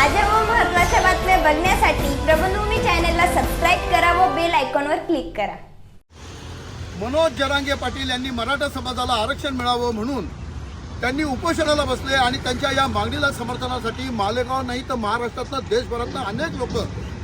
ताज्या व महत्त्वाच्या बातम्या बघण्यासाठी प्रबंधभूमी चॅनलला सबस्क्राईब करा व बेल आयकॉनवर क्लिक करा। मनोज जरांगे पाटील यांनी मराठा समाजाला आरक्षण मिळावं म्हणून त्यांनी उपोषणाला बसले आणि त्यांच्या या मागणीला समर्थनासाठी मालेगाव नाही तर महाराष्ट्रातलं देशभरातलं अनेक लोक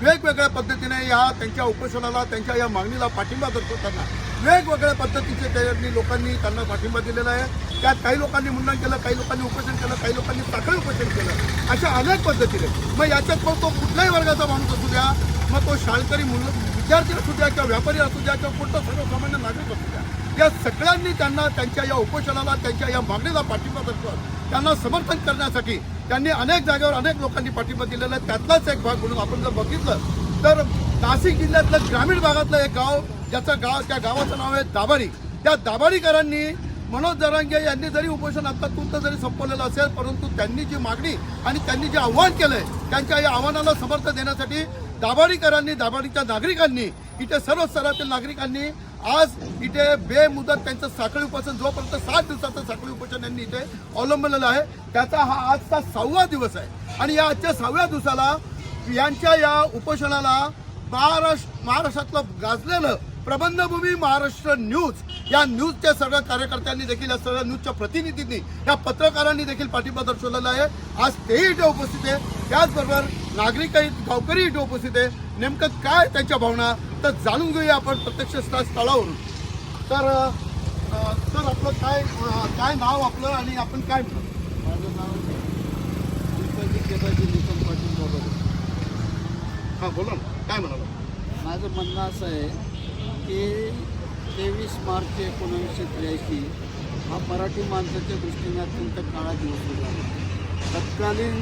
वेगवेगळ्या पद्धतीने या त्यांच्या उपोषणाला त्यांच्या या मागणीला पाठिंबा दर्शवताना वेगवेगळ्या पद्धतीचे लोकांनी त्यांना पाठिंबा दिलेला आहे। त्यात काही लोकांनी मुंडन केलं, काही लोकांनी उपोषण केलं, काही लोकांनी साखळी उपोषण केलं, अशा अनेक पद्धतीने। मग याच्यात मग तो कुठल्याही वर्गाचा माणूस असू द्या, मग तो शाळकरी विद्यार्थी असू द्या किंवा व्यापारी असू द्या किंवा कोणता सर्वसामान्य नागरिक असू द्या, या सगळ्यांनी त्यांना त्यांच्या या उपोषणाला त्यांच्या या मागणीला पाठिंबा दर्शवत त्यांना समर्थन करण्यासाठी त्यांनी अनेक जागेवर अनेक लोकांनी पाठिंबा दिलेला आहे। त्यातलाच एक भाग म्हणून आपण जर बघितलं तर नाशिक जिल्ह्यातलं ग्रामीण भागातलं एक गाव त्या गावाचं नाव आहे दाभाडी। त्या दाभाडीकरांनी मनोज जरांगे यांनी जरी उपोषण आत्तापुरतं जरी संपवलेलं असेल, परंतु त्यांनी जी मागणी आणि त्यांनी जे आव्हान केलंय त्यांच्या या आव्हानाला समर्थन देण्यासाठी दाभाडीकरांनी, दाभाडीच्या नागरिकांनी, इथे सर्व स्तरातील नागरिकांनी आज इथे बेमुदत त्यांचं साखळी उपोषण जोपर्यंत 7 दिवसाचं साखळी उपोषण यांनी इथे अवलंबलेलं आहे, त्याचा हा आजचा 6वा दिवस आहे। आणि या आजच्या 6व्या दिवसाला यांच्या या उपोषणाला महाराष्ट्रातलं गाजलेलं प्रबंधभूमी महाराष्ट्र न्यूज या न्यूजच्या सगळ्या कार्यकर्त्यांनी देखील, या सगळ्या न्यूजच्या प्रतिनिधींनी, या पत्रकारांनी देखील पाठिंबा दर्शवलेला आहे। आज तेही इथे उपस्थित आहे, त्याचबरोबर नागरिकही, गावकरी इथे उपस्थित आहे। नेमकं काय त्यांच्या भावना तर जाणून घेऊया आपण प्रत्यक्ष स्थळावरून। तर आपलं काय नाव आपलं आणि आपण काय म्हणतो? माझं नाव केदाजी निकम पाटील बाबा। हां बोला ना, काय म्हणाला? माझं म्हणणं असं आहे की 23 मार्च 1983 हा मराठी माणसाच्या दृष्टीने अत्यंत काळा दिवस होता। तत्कालीन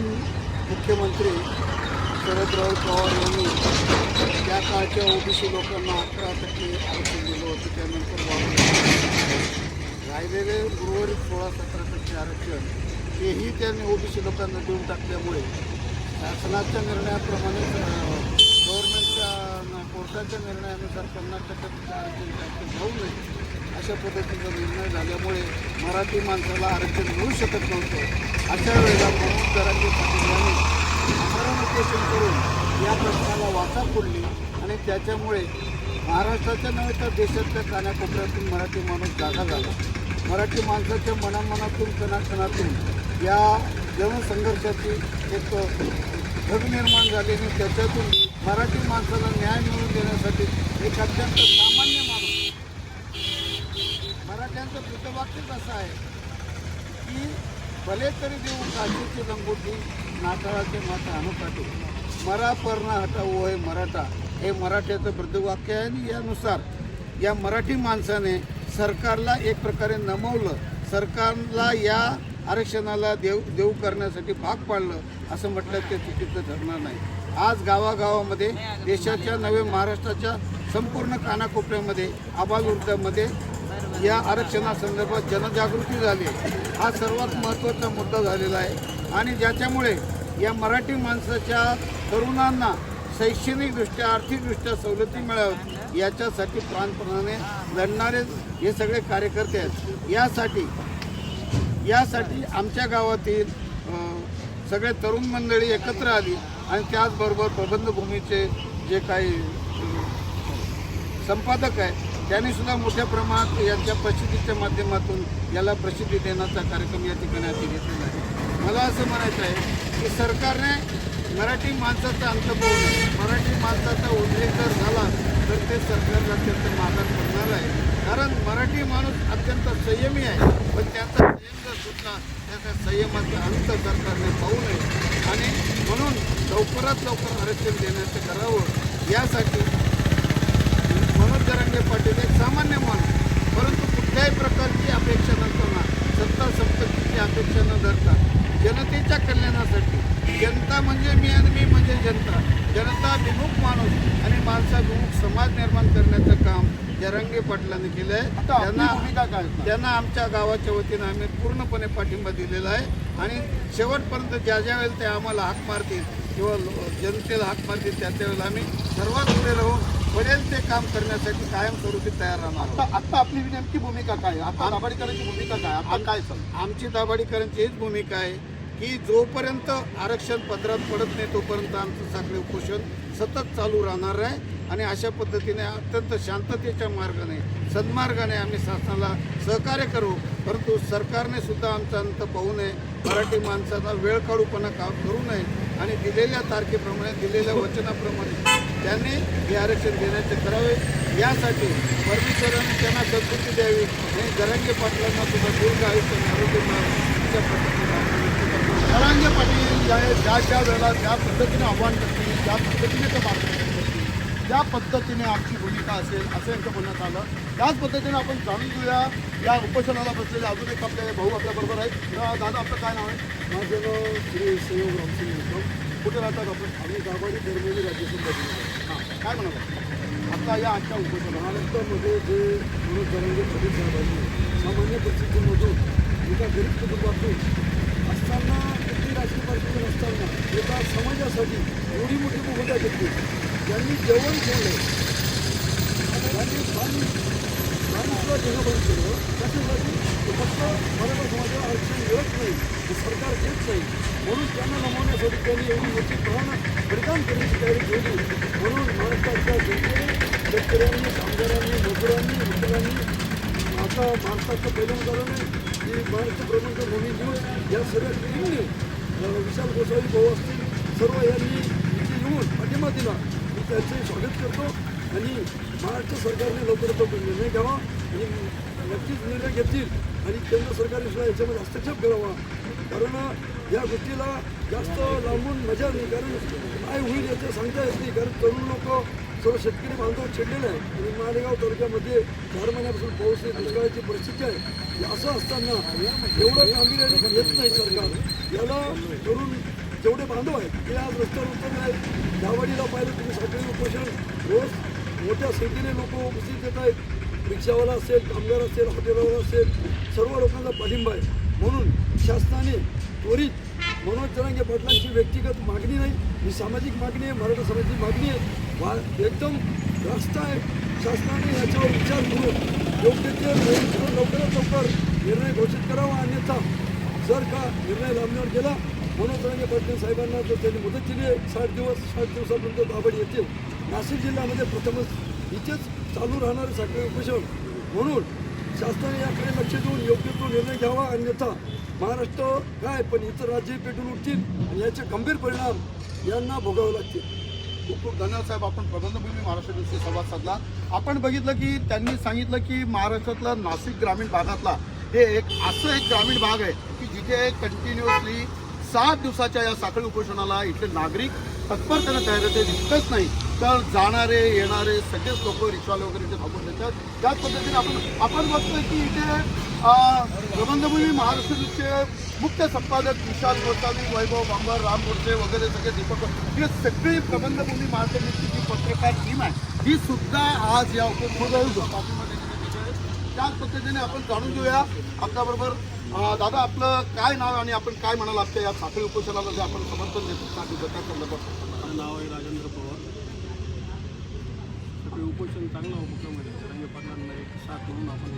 मुख्यमंत्री शरदराव पवार यांनी त्या काळच्या ओबीसी लोकांना 11% आरक्षण दिलं होतं। त्यानंतर राहिलेले उर्वरित 16-17% आरक्षण हेही त्यांनी ओबीसी लोकांना देऊन टाकल्यामुळे शासनाच्या निर्णयाप्रमाणे गव्हर्नमेंटच्या कोर्टाच्या निर्णयानुसार 50% आरक्षण जाऊ नये अशा पद्धतीचा निर्णय झाल्यामुळे मराठी माणसाला आरक्षण मिळू शकत नव्हतं। अशा वेळेला मनोज जरांगे पाटील यांनी आमरण उपोषण करून या प्रश्नाला वाचा फोडली आणि त्याच्यामुळे महाराष्ट्राच्या नव्हे तर देशातल्या कानाकोपऱ्यातून मराठी माणूस जागा झाला। मराठी माणसाच्या मनामनातून, कणाकणातून या जनसंघर्षाची एक ढग निर्माण झालेली, त्याच्यातून मराठी माणसाला न्याय मिळवून देण्यासाठी एक अत्यंत सामान्य माणूस, मराठ्यांचं ब्रीदवाक्यच असं आहे की भले तरी देऊ काशीची लंगोटी, नाताळाचे माथा अनुकाटे, मरा परणा हटावो हे मराठा, हे मराठ्याचं ब्रीदवाक्य आहे। आणि यानुसार या मराठी माणसाने सरकारला एक प्रकारे नमवलं, सरकारला या आरक्षणाला देऊ करण्यासाठी भाग पाडलं असं म्हटलं ते चुकीचं ठरणार नाही। आज गावागावामध्ये, देशाच्या नव्हे महाराष्ट्राच्या संपूर्ण कानाकोपऱ्यामध्ये, आबालवृद्धामध्ये या आरक्षणासंदर्भात जनजागृती झाली आहे। हा सर्वात महत्त्वाचा मुद्दा झालेला आहे आणि ज्याच्यामुळे या मराठी माणसाच्या तरुणांना शैक्षणिकदृष्ट्या, आर्थिकदृष्ट्या सवलती मिळाव्यात याच्यासाठी प्राणपणाने लढणारे हे सगळे कार्यकर्ते आहेत। यासाठी आमच्या गावातील सगळे तरुण मंडळी एकत्र आली आणि त्याचबरोबर प्रबंधभूमीचे जे काही संपादक आहे त्यांनी सुद्धा मोठ्या प्रमाणात यांच्या प्रसिद्धीच्या माध्यमातून याला प्रसिद्धी देण्याचा कार्यक्रम या ठिकाणी हाती घेतलेला आहे। मला असं म्हणायचं आहे की सरकारने मराठी माणसाचा अंत पाहून मराठी माणसाचा उल्लेख जर झाला तर ते सरकारला अत्यंत मागास पडणार आहे। कारण मराठी माणूस अत्यंत संयमी आहे, पण त्याचा संयम जर सुटला त्याच्या संयमाचा अंत सरकारने पाहू नये आणि म्हणून लवकरात लवकर आरक्षण देण्याचं करावं। यासाठी मनोज जरांगे पाटील एक सामान्य माणूस, परंतु कुठल्याही प्रकारची अपेक्षा नसताना, सत्ता संपत्तीची अपेक्षा न धरता जनतेच्या कल्याणासाठी, जनता म्हणजे मी आणि मी म्हणजे जनता, जनताभिमुख माणूस आणि माणसाभिमुख समाज निर्माण करण्याचं काम जरांगे पाटलांनी केलं आहे। त्यांना आमच्या गावाच्या वतीनं आम्ही पूर्णपणे पाठिंबा दिलेला आहे आणि शेवटपर्यंत ज्या वेळेला ते आम्हाला हाक मारतील किंवा जनतेला हाक मारतील त्यावेळेला आम्ही सर्वात पुढे राहू, पडेल ते काम करण्यासाठी कायमस्वरूपी तयार राहणार। आता आपली नेमकी भूमिका काय? आता दाभाडीकरांची भूमिका काय? आता काय आमची दाभाडीकरांची हीच भूमिका आहे की जोपर्यंत आरक्षण पदरात पडत नाही तोपर्यंत आमचं साखळी उपोषण सतत चालू राहणार आहे आणि अशा पद्धतीने अत्यंत शांततेच्या मार्गाने सन्मार्गाने आम्ही शासनाला सहकार्य करू. परंतु सरकारने सुद्धा आमचा अंत पाहू नये, मराठी माणसाचा वेळ काढूपणा करू नये आणि दिलेल्या तारखेप्रमाणे दिलेल्या वचनाप्रमाणे त्यांनी हे आरक्षण देण्याचे करावे. यासाठी परमेश्वरांनी त्यांना सद्बुद्धी द्यावी आणि जरांगे पाटलांना सुद्धा दीर्घ आयुष्य आणि आरोग्य मिळावं अशा पद्धतीने जरांगे पाटील ज्या वेळेला ज्या पद्धतीने आव्हान करतील, ज्या पद्धतीने ते मार्गदर्शन करतील, ज्या पद्धतीने आमची भूमिका असेल असं यांचं बोलण्यात आलं. त्याच पद्धतीने आपण जाणून घेऊया या उपोषणाला बसलेले अजून एक आपले भाऊ आपल्याबरोबर आहेत. दादा, आपलं काय नाव आहे? माझं नाव श्री सहयोग रामसिंग निकम. कुठे राहतात आपण? आम्ही दाभाडी धर्मवी राज्यसभा हां, काय म्हणत आता या आजच्या उपोषणाला महाराष्ट्रामध्ये जे मनोज जरांगे पाटील साहेबांनी सामान्य परिस्थितीमधून एका गरीब कुटुंबातून असताना किती राजकीय परिस्थिती नसताना एका समाजासाठी एवढी मोठी भूमिका घेतली. त्यांनी जेवण ठेवलं, त्यांनी पाणीसुद्धा देणं बंद केलं. त्याच्यासाठी फक्त मराठा समाजाला आरक्षण मिळत नाही, हे सरकार देत नाही, म्हणून त्यांना नमवण्यासाठी त्यांनी एवढी मोठी बलिदान करण्याची तयारी ठेवली. म्हणून महाराष्ट्राच्या जनतेने, शेतकऱ्यांनी, कामगारांनी, मजुरांनी, वकिलांनी, आता महाराष्ट्राचं पहिलं उदाहरण आहे की महाराष्ट्र प्रबंध भूमी घेऊन या सगळ्या टीमने विशाल गोसावी भाऊ असतील सर्व यांनी इथे येऊन पाठिंबा दिला. मी त्यांचंही स्वागत करतो आणि महाराष्ट्र सरकारने लवकरात लवकर निर्णय घ्यावा आणि नक्कीच निर्णय घेतील आणि केंद्र सरकारने सुद्धा याच्यामध्ये हस्तक्षेप करावा. कारण या गोष्टीला जास्त लांबून मजा नाही, कारण काय होईल याचं सांगता येत नाही. कारण तरुण लोक सर्व शेतकरी बांधव चिडलेले आहे आणि मालेगाव तालुक्यामध्ये 4 महिन्यापासून पाऊस आहे, दुष्काळाची परिस्थिती आहे. असं असताना एवढं गांभीर्याने घेत नाही सरकार. याला तरुण जेवढे बांधव आहेत ते आज रस्त्यावर उतरले आहेत. दाभाडीला पाहिलं तुम्ही साखळी उपोषण रोज मोठ्या संख्येने लोक उपस्थित येत आहेत. रिक्षावाला असेल, कामगार असेल, हॉटेलवाला असेल, सर्व लोकांचा पाठिंबा आहे. म्हणून शासनाने त्वरित मनोज जरांगे पाटलांची व्यक्तिगत मागणी नाही, ही सामाजिक मागणी आहे, मराठा समाजाची मागणी आहे, एकदम रास्त आहे. शासनाने याच्यावर विचार करून योग्य ते लवकरात लवकर निर्णय घोषित करावा. अन्यथा जर का निर्णय लांबणीवर गेला, मनोज जरांगे पाटील साहेबांना जर त्यांनी मदत केली आहे 60 दिवसापर्यंत दाभाडी येतील. नाशिक जिल्ह्यामध्ये प्रथमच इथेच चालू राहणारे साखळी उपोषण. म्हणून शासनाने याकडे लक्ष देऊन योग्य तो निर्णय घ्यावा. अन्यथा महाराष्ट्र काय पण इतर राज्य पेटून उठतील आणि याचे गंभीर परिणाम यांना भोगावे लागतील. खूप खूप धन्यवाद साहेब. आपण प्रबंधभूमी महाराष्ट्र न्यूजशी संवाद साधला. आपण बघितलं की त्यांनी सांगितलं की महाराष्ट्रातला नाशिक ग्रामीण भागातला हे असं एक ग्रामीण भाग आहे की जिथे कंटिन्युअसली 7 दिवसाच्या या साखळी उपोषणाला इथले नागरिक तत्परतेने तयार होते. इतकंच नाही तर जाणारे येणारे सगळेच लोक रिक्षावाले वगैरे इथे थांबून देतात. त्याच पद्धतीने आपण बघतोय की इथे प्रबंधभूमी महाराष्ट्र न्यूजचे मुख्य संपादक विशाल गोसावी, वैभव बांबर, राम मोर्चे वगैरे सगळे दीपक, हे सगळी प्रबंधभूमी महाराष्ट्र न्यूजची जी पत्रकार टीम आहे ही सुद्धा आज या उपोषणामध्ये त्याच पद्धतीने आपण जाणून घेऊया. आपल्याबरोबर दादा, आपलं काय नाव आणि आपण काय म्हणाल आजच्या या साखळी उपोषणाला जे आपण समर्थन देतो त्या संदर्भात? माझं नाव आहे राजेंद्र पवार. साखळी उपोषण चांगला उपक्रम आहे. जरांगे पाटलांना एक साथ म्हणून आपण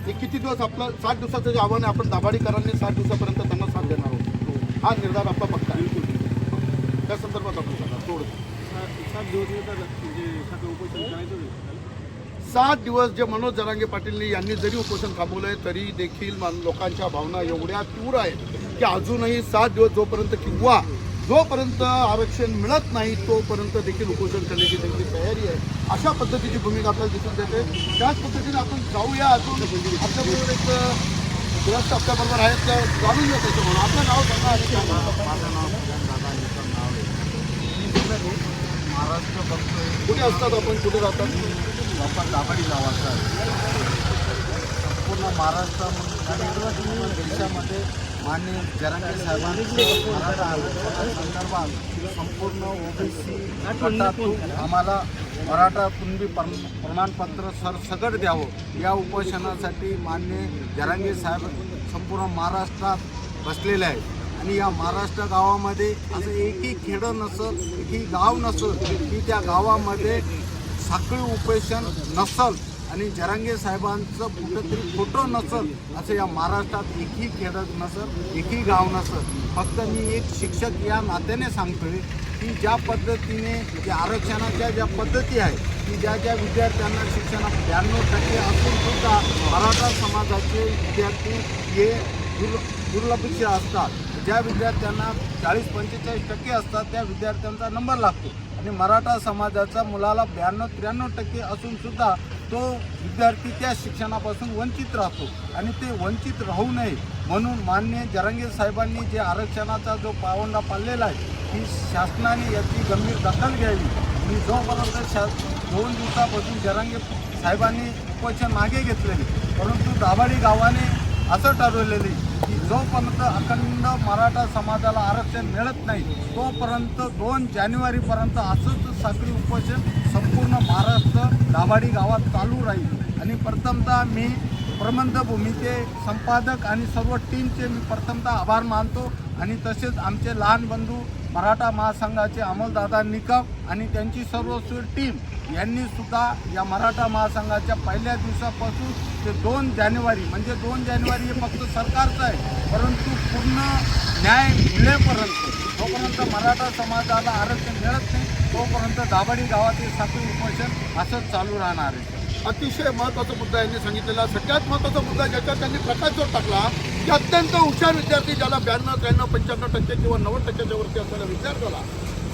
हे किती दिवस आपलं 60 दिवसाचं जे आव्हान आहे, आपण दाभाडीकरांनी 60 दिवसापर्यंत त्यांना साथ देणार आहोत, हा निर्धार आपला पक्का आहे. त्या संदर्भात आपण सांगा थोडं. 7 दिवस येतात म्हणजे साखळी उपोषण करायचं. 7 दिवस जे मनोज जरांगे पाटील यांनी जरी उपोषण थांबवलंय तरी देखील लोकांच्या भावना एवढ्या तीव्र आहेत की अजूनही 7 दिवस जोपर्यंत आरक्षण मिळत नाही तोपर्यंत देखील उपोषण करण्याची त्यांची तयारी आहे. अशा पद्धतीची भूमिका आपल्याला दिसून देते. त्याच पद्धतीने आपण जाऊया. अजून आपल्याबरोबर एक ग्रस्त आपल्याबरोबर आहेत, तर जाणून घेऊ त्याचं म्हणून. आपलं नाव सांगा आणि काय म्हणतात? माझं नाव दादा निकम नाव आहे. महाराष्ट्र बघतोय. कुठे असतात आपण, कुठे राहतात? आपण दाभाडी गावाचा संपूर्ण महाराष्ट्रामध्ये देशामध्ये माननीय जरांगे साहेबांनी मराठा आरक्षणाच्या संदर्भात संपूर्ण ओबीसी गटातून आम्हाला मराठा कुणबी प्रमाणपत्र सरसकट द्यावं या उपोषणासाठी माननीय जरांगे साहेब संपूर्ण महाराष्ट्रात बसलेले आहेत. आणि या महाराष्ट्र गावामध्ये असं एकही खेडं नसल, एकही गाव नसल की त्या गावामध्ये साखळी उपोषण नसल आणि जरांगे साहेबांचं कुठंतरी फोटो नसल असं या महाराष्ट्रात एकही खेडत नसल, एकही गाव नसल. फक्त मी एक शिक्षक या नात्याने सांगतोय की ज्या पद्धतीने ज्या आरक्षणाच्या ज्या पद्धती आहेत की ज्या विद्यार्थ्यांना शिक्षणात 92% असून सुद्धा मराठा समाजाचे विद्यार्थी हे दुर्लक्षित असतात. ज्या विद्यार्थ्यांना 40-45% असतात त्या विद्यार्थ्यांचा नंबर लागतो आणि मराठा समाजाचा मुलाला 92-93% असून सुद्धा तो विद्यार्थी त्या शिक्षणापासून वंचित राहतो आणि ते वंचित राहू नये म्हणून माननीय जरांगे साहेबांनी जे आरक्षणाचा जो पावंडा पाळलेला आहे की शासनाने याची गंभीर दखल घ्यावी. आणि जोपर्यंत 2 दिवसापासून जरांगे साहेबांनी उपोषण मागे घेतलेले, परंतु दाभाडी गावाने असं ठरवलेले की जोपर्यंत अखंड मराठा समाजाला आरक्षण मिळत नाही तोपर्यंत 2 जानेवारीपर्यंत असंच साखळी उपोषण संपूर्ण महाराष्ट्र दाभाडी गावात चालू राहील. आणि प्रथमतः मी प्रबंधभूमीचे संपादक आणि सर्व टीमचे मी प्रथमतः आभार मानतो आणि तसेच आमचे लहान बंधू मराठा महासंघाचे अमोलदादा निकम आणि त्यांची सर्वस्वी टीम यांनी सुद्धा या मराठा महासंघाच्या पहिल्या दिवसापासून ते 2 जानेवारी म्हणजे 2 जानेवारी हे फक्त सरकारचं आहे, परंतु पूर्ण न्याय मिळेपर्यंत जोपर्यंत मराठा समाजाला आरक्षण मिळत नाही तोपर्यंत दाभाडी गावातील साखळी उपोषण असंच चालू राहणार आहे. अतिशय महत्त्वाचा मुद्दा यांनी सांगितलेला. सगळ्यात महत्त्वाचा मुद्दा ज्याच्यात त्यांनी प्रकाशझोत टाकला की अत्यंत हुशार विद्यार्थी ज्याला 92-93-95% किंवा 90%च्या वरती असलेला विद्यार्थ्याला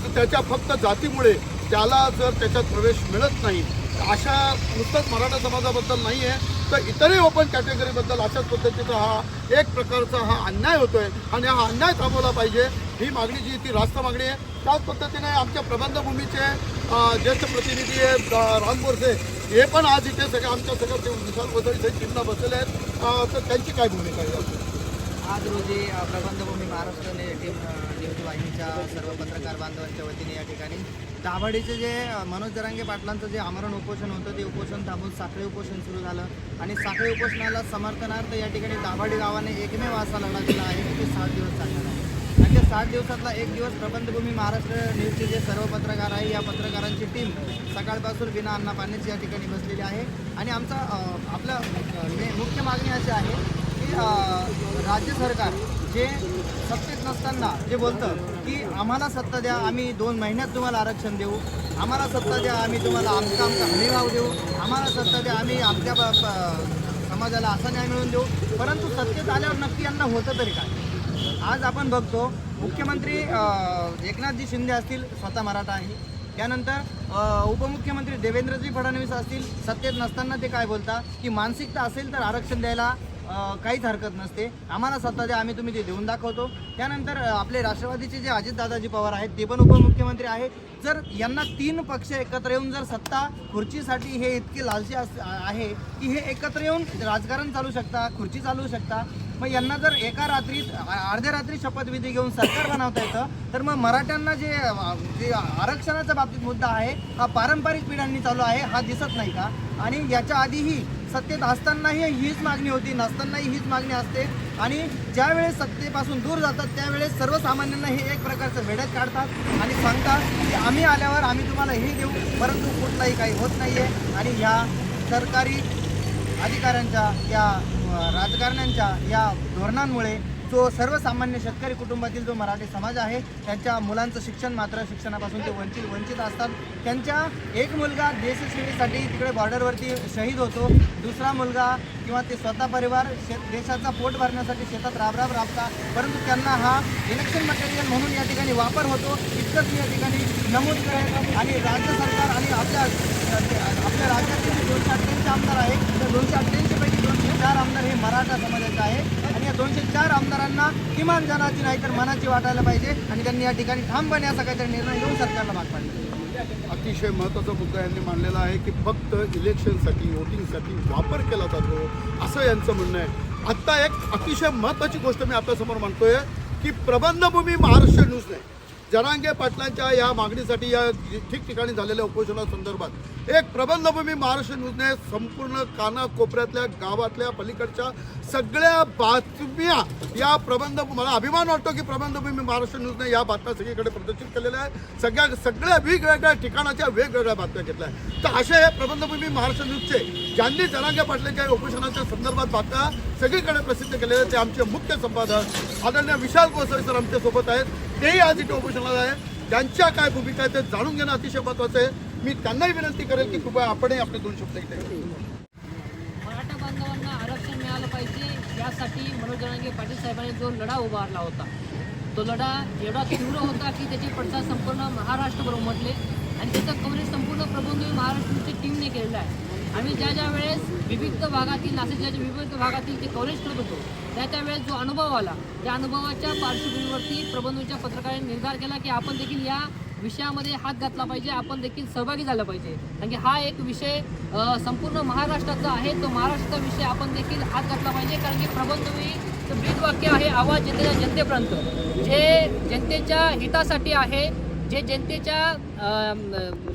तर त्याच्या फक्त जातीमुळे त्याला जर त्याच्यात प्रवेश मिळत नाही, अशा नुसतंच मराठा समाजाबद्दल नाही आहे तर इतरही ओपन कॅटेगरीबद्दल अशाच पद्धतीचा हा एक प्रकारचा हा अन्याय होतोय आणि हा अन्याय थांबवला पाहिजे. ही मागणी जी ती रास्त मागणी आहे. त्याच पद्धतीने आमच्या प्रबंधभूमीचे ज्येष्ठ प्रतिनिधी राम बोरसे हे पण आज इथे सगळं आमच्या सगळं विशाल गोदडी टीमला बसलेले आहेत, तर त्यांची काय भूमिका आहे? आज रोजी प्रबंधभूमी महाराष्ट्र टीम न्यूज वाहिनीच्या सर्व पत्रकार बांधवांच्या वतीने या ठिकाणी दाभाडीचे जे मनोज जरांगे पाटलांचं जे आमरण उपोषण होतं ते उपोषण थांबून साखळी उपोषण सुरू झालं आणि साखळी उपोषणाला समर्थनार्थ या ठिकाणी दाभाडी गावाने एकमेव असा लढा दिला आहे की ते 7 दिवस चालणार आहे. आणि त्या 7 दिवसातला एक दिवस प्रबंधभूमी महाराष्ट्र न्यूजचे जे सर्व पत्रकार आहे या पत्रकारांची टीम सकाळपासून बिना अन्ना पाण्याची या ठिकाणी बसलेली आहे. आणि आमचा मुख्य मागणी अशी आहे की राज्य सरकार जे सत्तेत नसताना जे बोलतं की आम्हाला सत्ता द्या, आम्ही 2 महिन्यात तुम्हाला आरक्षण देऊ, आम्हाला सत्ता द्या, आम्ही तुम्हाला आमचा हमीभाव देऊ, आम्हाला सत्ता द्या, आम्ही आमच्या समाजाला असा न्याय मिळवून देऊ, परंतु सत्तेत आल्यावर नक्की यांना होतं तरी काय? आज आपण बघतो मुख्यमंत्री एकनाथजी शिंदे असतील, स्वतः मराठा आहे. त्यानंतर उपमुख्यमंत्री देवेंद्रजी फडणवीस असतील, सत्तेत नसताना ते काय बोलता की मानसिकता असेल तर आरक्षण द्यायला काहीच हरकत नसते, आम्हाला सत्ता द्या, आम्ही तुम्ही ते देऊन दाखवतो. त्यानंतर आपले राष्ट्रवादीचे जे अजितदादाजी पवार आहेत ते पण उपमुख्यमंत्री आहेत. जर यांना 3 पक्ष एकत्र येऊन जर सत्ता खुर्चीसाठी हे इतके लालची आहे की हे एकत्र येऊन राजकारण चालू शकता, खुर्ची चालू शकता, मग यांना जर एका रात्रीत अर्ध्या रात्री शपथविधी घेऊन सरकार बनवता येतं तर मग मराठ्यांना जे आरक्षणाच्या बाबतीत मुद्दा आहे हा पारंपरिक पिढ्यांनी चालू आहे हा दिसत नाही का? आणि याच्या आधीही सत्तेत असतानाही हीच मागणी होती, नसतानाही हीच मागणी असते आणि ज्यावेळेस सत्तेपासून दूर जातात त्यावेळेस सर्वसामान्यांना हे एक प्रकारचं वेड्यात काढतात आणि सांगतात की आम्ही आल्यावर आम्ही तुम्हाला हे देऊ, परंतु कुठलाही काही होत नाही आहे. आणि ह्या सरकारी अधिकाऱ्यांच्या या राजकारण्यांच्या या धोरणांमुळे जो सर्वसामान्य शेतकरी कुटुंबातील जो मराठी समाज आहे त्यांच्या मुलांचं शिक्षण मात्र शिक्षणापासून ते वंचित असतात. त्यांच्या एक मुलगा देशसेवेसाठी तिकडे बॉर्डरवरती शहीद होतो, दुसरा मुलगा किंवा ते स्वतः परिवार देशाचा पोट भरण्यासाठी शेतात राबता, परंतु त्यांना हा इलेक्शन मटेरियल म्हणून या ठिकाणी वापर होतो. इतकंच मी या ठिकाणी नमूद करेन. आणि राज्य सरकार आणि आपल्या राज्याचे जे 288 आमदार आहेत त्या 288 पैकी 204 आमदार हे मराठा समाजाचे आहे आणि या 204 आमदारांना किमान जनाची नाही तर मनाची वाटायला पाहिजे आणि त्यांनी या ठिकाणी ठामपणे असा काहीतरी निर्णय घेऊन सरकारला भाग पाडला. अतिशय महत्त्वाचा मुद्दा यांनी मांडलेला आहे की फक्त इलेक्शनसाठी वोटिंगसाठी वापर केला जातो असं यांचं म्हणणं आहे. आत्ता एक अतिशय महत्त्वाची गोष्ट मी आपल्यासमोर मांडतोय की प्रबंधभूमी महाराष्ट्र न्यूजने जरांगे पाटलांच्या या मागणीसाठी या ठिकठिकाणी झालेल्या उपोषणासंदर्भात एक प्रबंधभूमी महाराष्ट्र न्यूजने संपूर्ण कानाकोपऱ्यातल्या गावातल्या पलीकडच्या सगळ्या बातम्या या मला अभिमान वाटतो की प्रबंधभूमी महाराष्ट्र न्यूजने या बातम्या सगळीकडे प्रदर्शित केलेल्या आहे. सगळ्या वेगवेगळ्या ठिकाणाच्या वेगवेगळ्या बातम्या घेतल्या आहेत. तर असे हे प्रबंधभूमी महाराष्ट्र न्यूजचे ज्यांनी जरांगे पाटलांच्या उपोषणाच्या संदर्भात बातम्या सगळीकडे प्रसिद्ध केलेल्या ते आमचे मुख्य संपादक आदरणीय विशाल गोसावी सर आमच्यासोबत आहेत. तेही आज इथे उपोषणाला आहेत. त्यांच्या काय भूमिका आहे ते जाणून घेणं अतिशय महत्त्वाचं आहे. मी त्यांनाही विनंती करेल की कृपया आपणही आपले 2 शब्द इथे मराठा बांधवांना आरक्षण मिळालं पाहिजे यासाठी मनोज जरांगे पाटील साहेबांनी जो लढा उभारला होता तो लढा एवढा तीव्र होता की त्याचे पडसाद संपूर्ण महाराष्ट्रभर उमटले आणि त्याचं कव्हरेज संपूर्ण प्रबंधभूमी महाराष्ट्राची टीमने केलेलं आहे. आम्ही ज्या वेळेस विविध भागातील नाशिकच्या विविध भागातील ते कव्हरेज करत होतो त्या वेळेस जो अनुभव आला त्या अनुभवाच्या पार्श्वभूमीवरती प्रबंधभूमीच्या पत्रकारांनी निर्धार केला की आपण देखील या विषयामध्ये हात घातला पाहिजे, आपण देखील सहभागी झालं पाहिजे. कारण की हा एक विषय संपूर्ण महाराष्ट्राचा आहे. तो महाराष्ट्राचा विषय आपण देखील हात घातला पाहिजे. कारण की प्रबंधभूमीचं ब्रीद वाक्य आहे आवाज जनतेपर्यंत, जे जनतेच्या हितासाठी आहे, जे जनतेच्या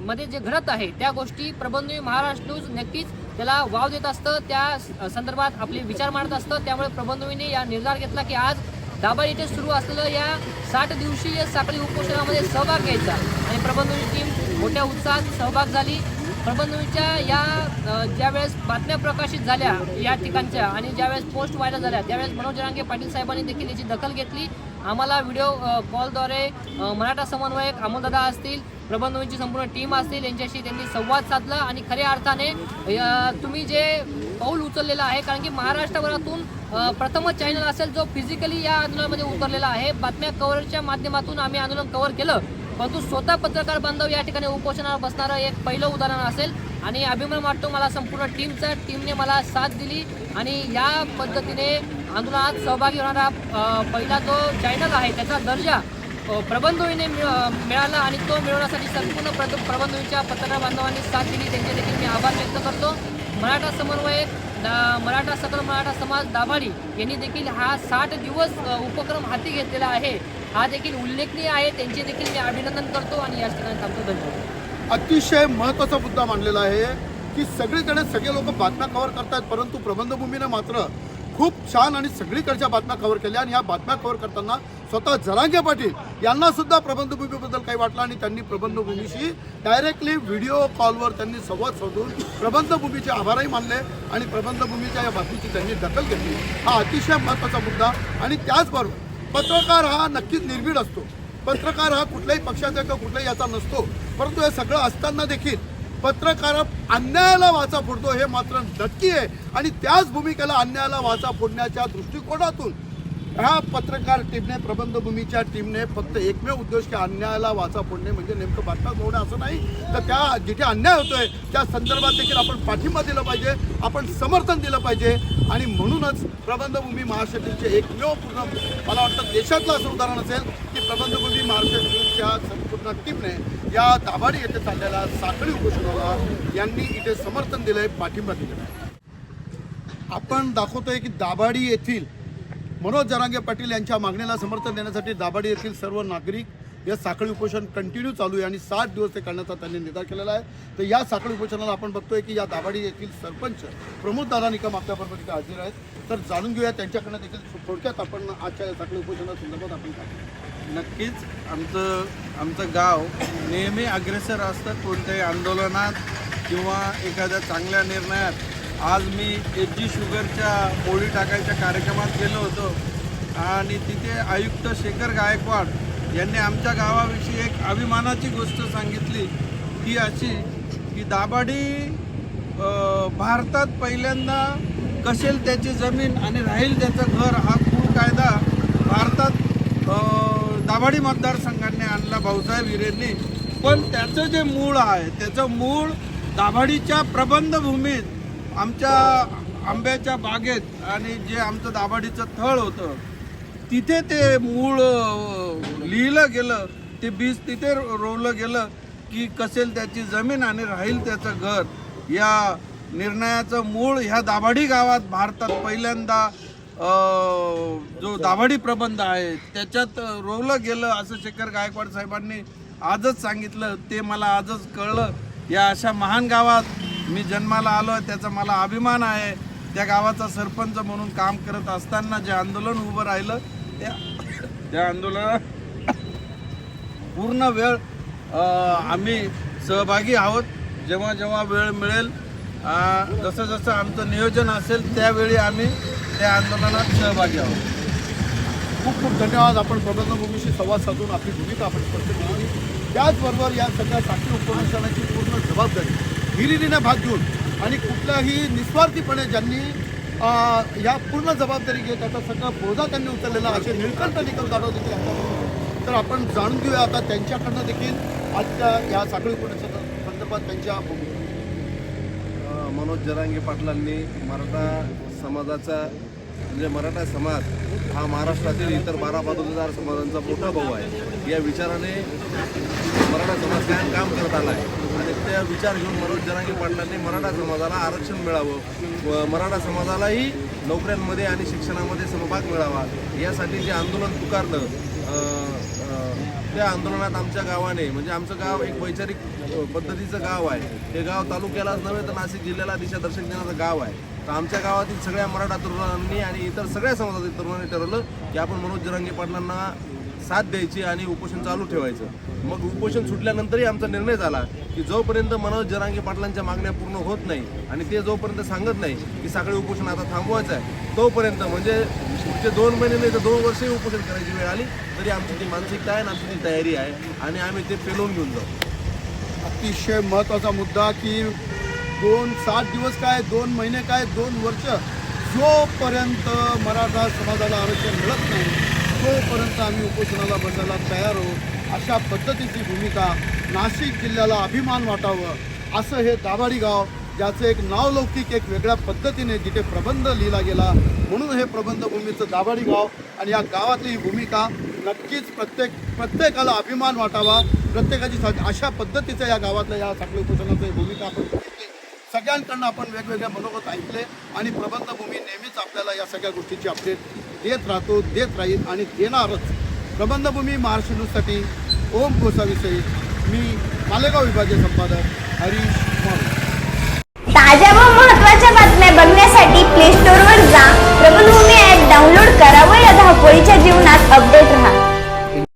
मध्ये जे घडत आहे त्या गोष्टी प्रबंधभूमी महाराष्ट्र न्यूज नक्कीच त्याला वाव देत असतं, त्या संदर्भात आपले विचार मांडत असतं. त्यामुळे प्रबंधभूमीने या निर्धार घेतला की आज दाभाडी येथे सुरू असलेलं या 60 दिवसीय साखळी उपोषणामध्ये सहभाग घ्यायचा आणि प्रबंधभूमी टीम मोठ्या उत्साहात सहभाग झाली. प्रबंधभूमीच्या या ज्यावेळेस बातम्या प्रकाशित झाल्या या ठिकाणच्या आणि ज्यावेळेस पोस्ट व्हायरल झाल्या त्यावेळेस मनोज जरांगे पाटील साहेबांनी देखील याची दखल घेतली. आम्हाला व्हिडिओ कॉलद्वारे मराठा समन्वयक अमोलदादा असतील, प्रबंधभूमीची संपूर्ण टीम असतील यांच्याशी त्यांनी संवाद साधला आणि खऱ्या अर्थाने तुम्ही जे पाऊल उचललेलं आहे कारण की महाराष्ट्रभरातून प्रथमच चॅनल असेल जो फिजिकली या आंदोलनामध्ये उतरलेला आहे. बातम्या कव्हरेजच्या माध्यमातून आम्ही आंदोलन कव्हर केलं परंतु स्वतः पत्रकार बांधव या ठिकाणी उपोषणावर बसणारं एक पहिलं उदाहरण असेल आणि अभिमान वाटतो मला संपूर्ण टीमने मला साथ दिली आणि या पद्धतीने आंदोलनात सहभागी होणारा पहिला जो चॅनल आहे त्याचा दर्जा प्रबंधभूमीने मिळाला आणि तो मिळवण्यासाठी संपूर्ण प्रबंधभूमीच्या पत्रकार बांधवांनी साथ दिली त्यांचे देखील मी आभार व्यक्त करतो. मराठा समन्वयक सकल मराठा समाज दाभाडी यांनी देखील हा 60 दिवस उपक्रम हाती घेतलेला आहे. हा देखील उल्लेखनीय आहे. त्यांचे देखील मी अभिनंदन करतो आणि या ठिकाणी थांबतो. धन्यवाद. अतिशय महत्त्वाचा मुद्दा मांडलेला आहे की सगळीकडे सगळे लोक बातम्या कव्हर करतात परंतु प्रबंधभूमीने मात्र खूप छान आणि सगळीकडच्या बातम्या कव्हर केल्या आणि या बातम्या कव्हर करताना स्वतः जरांगे पाटील यांना सुद्धा प्रबंधभूमीबद्दल काही वाटलं आणि त्यांनी प्रबंधभूमीशी डायरेक्टली व्हिडिओ कॉलवर त्यांनी संवाद साधून प्रबंधभूमीचे आभारही मानले आणि प्रबंधभूमीच्या या बातमीची त्यांनी दखल घेतली. हा अतिशय महत्त्वाचा मुद्दा. आणि त्याचबरोबर पत्रकार हा नक्कीच निर्भीड असतो. पत्रकार हा कुठल्याही पक्षाचा किंवा कुठल्याही याचा नसतो परंतु हे सगळं असताना देखील पत्रकार अन्यायाला वाचा फोडतो हे मात्र नक्की आहे. आणि त्याच भूमिकेला अन्यायाला वाचा फोडण्याच्या दृष्टिकोनातून ह्या पत्रकार टीमने प्रबंधभूमीच्या टीमने फक्त एकमेव उद्देश की अन्यायाला वाचा फोडणे म्हणजे नेमकं बातम्या फोडणे असं नाही तर त्या जिथे अन्याय होतोय त्या संदर्भात देखील आपण पाठिंबा दिला पाहिजे, आपण समर्थन दिलं पाहिजे. आणि म्हणूनच प्रबंधभूमी महाराष्ट्र न्यूजचे एकमेव पूर्ण मला वाटतं देशातलं असं उदाहरण असेल की प्रबंधभूमी महाराष्ट्र न्यूजच्या संपूर्ण टीमने या दाभाडी येथे चाललेल्या साखळी उपोषणाला यांनी इथे समर्थन दिलंय, पाठिंबा दिलेला आहे. आपण दाखवतोय की दाभाडी येथील मनोज जरांगे पाटील यांच्या मागणीला समर्थन देण्यासाठी दाभाडी येथील सर्व नागरिक या साखळी उपोषण कंटिन्यू चालू आहे आणि 60 दिवस ते करण्याचा त्यांनी निर्धार केलेला आहे. तर या साखळी उपोषणाला आपण बघतोय की या दाभाडी येथील सरपंच प्रमोद दादा निकम आपल्याबरोबर इथे हजर आहेत. तर जाणून घेऊया त्यांच्याकडनं देखील थोडक्यात आपण आजच्या या साखळी उपोषणासंदर्भात आपण काय. नक्कीच आमचं गाव नेहमी अग्रेसर असतं कोणत्याही आंदोलनात किंवा एखाद्या चांगल्या निर्णयात. आज मी एच.जी. शुगरच्या पोळी टाकायच्या कार्यक्रमात गेलो होतो आणि तिथे आयुक्त शेखर गायकवाड यांनी आमच्या गावाविषयी एक अभिमानाची गोष्ट सांगितली ती अशी की दाभाडी भारतात पहिल्यांदा कसेल त्याची जमीन आणि राहील त्याचं घर हा खूप कायदा भारतात दाभाडी मतदारसंघाने आणला भाऊसाहेब हिरेंनी. पण त्याचं जे मूळ आहे त्याचं मूळ दाभाडीच्या प्रबंधभूमीत आमच्या आंब्याच्या बागेत आणि जे आमचं दाभाडीचं थळ होतं तिथे ते मूळ लिहिलं गेलं, ते बीज तिथे रोवलं गेलं की कसेल त्याची जमीन आणि राहील त्याचं घर. या निर्णयाचं मूळ ह्या दाभाडी गावात भारतात पहिल्यांदा जो दाभाडी प्रबंध आहे त्याच्यात रोवलं गेलं असं शेखर गायकवाड साहेबांनी आजच सांगितलं. ते मला आजच कळलं. या अशा महान गावात मी जन्माला आलो, त्याचा मला अभिमान आहे. त्या गावाचा सरपंच म्हणून काम करत असताना जे आंदोलन उभं राहिलं त्या आंदोलनात पूर्ण वेळ आम्ही सहभागी आहोत. जेव्हा जेव्हा वेळ मिळेल, जसं जसं आमचं नियोजन असेल त्यावेळी आम्ही त्या आंदोलनात सहभागी आहोत. खूप खूप धन्यवाद. आपण प्रबंधभूमीशी संवाद साधून आपली भूमिका आपण स्पष्ट केली. त्याचबरोबर या सगळ्या साखळी उपक्रमाची पूर्ण जबाबदारी हिरिरीने भाग घेऊन आणि कुठल्याही निस्वार्थीपणे ज्यांनी या पूर्ण जबाबदारी घेत आता सगळं बोजा त्यांनी उचललेला असे निळकंठ निकल जाधव देखील आपल्याबरोबर. तर आपण जाणून घेऊया आता त्यांच्याकडनं देखील आजच्या या साखळी उपक्रमाच्या संदर्भात त्यांच्या भूमिका. मनोज जरांगे पाटलांनी मराठा समाजाचा म्हणजे मराठा समाज हा महाराष्ट्रातील इतर 12-15 समाजांचा मोठा भाऊ आहे. या विचाराने मराठा समाज कायम काम करत आला आहे आणि त्या विचार घेऊन मनोज जरांगे पाटलांनी मराठा समाजाला आरक्षण मिळावं व मराठा समाजालाही नोकऱ्यांमध्ये आणि शिक्षणामध्ये समभाग मिळावा यासाठी जे आंदोलन पुकारलं, त्या आंदोलनात आमच्या गावाने म्हणजे आमचं गाव एक वैचारिक पद्धतीचं गाव आहे. हे गाव तालुक्यालाच नव्हे तर नाशिक जिल्ह्याला दिशादर्शक देणारं गाव आहे. तर आमच्या गावातील सगळ्या मराठा तरुणांनी आणि इतर सगळ्या समाजातील तरुणांनी ठरवलं की आपण मनोज जरांगे पाटलांना साथ द्यायची आणि उपोषण चालू ठेवायचं. मग उपोषण सुटल्यानंतरही आमचा निर्णय झाला की जोपर्यंत मनोज जरांगे पाटलांच्या मागण्या पूर्ण होत नाही आणि ते जोपर्यंत सांगत नाही की साखळी उपोषण आता थांबवायचं आहे, तोपर्यंत म्हणजे पुढचे 2 महिने नाही तर 2 वर्षही उपोषण करायची वेळ आली तरी आमची ती मानसिकता आहे आणि आमची ती तयारी आहे आणि आम्ही ते पेलवून घेऊन जाऊ. अतिशय महत्त्वाचा मुद्दा की 7 दिवस काय, 2 महिने काय, 2 वर्ष जोपर्यंत मराठा समाजाला आरक्षण मिळत नाही तोपर्यंत आम्ही उपोषणाला बसायला तयार आहोत. अशा पद्धतीची भूमिका, नाशिक जिल्ह्याला अभिमान वाटावं असं हे दाभाडी गाव, ज्याचं एक नावलौकिक एक वेगळ्या पद्धतीने जिथे प्रबंध लिहिला गेला म्हणून हे प्रबंधभूमीचं दाभाडी गाव आणि या गावातली ही भूमिका नक्कीच प्रत्येकाला अभिमान वाटावा. प्रत्येकाची अशा पद्धतीचं या गावातल्या या साखळी उपोषणाची भूमिका आपण घेतली. सगळ्यांकडनं आपण वेगवेगळे मनोगत ऐकले आणि प्रबंधभूमी नेहमीच आपल्याला या सगळ्या गोष्टीची अपडेट देत राहील आणि देणारच. प्रबंधभूमी महाराष्ट्र न्यूजसाठी ओम गोसावीसही मी मालेगाव विभागीय संपादक हरीश मारू. ताज्या व महत्त्वाच्या बातम्या बघण्यासाठी प्ले स्टोअरवर जा, प्रबंधभूमी ॲप डाउनलोड करा व या धावपळीच्या जीवनात अपडेट राहा.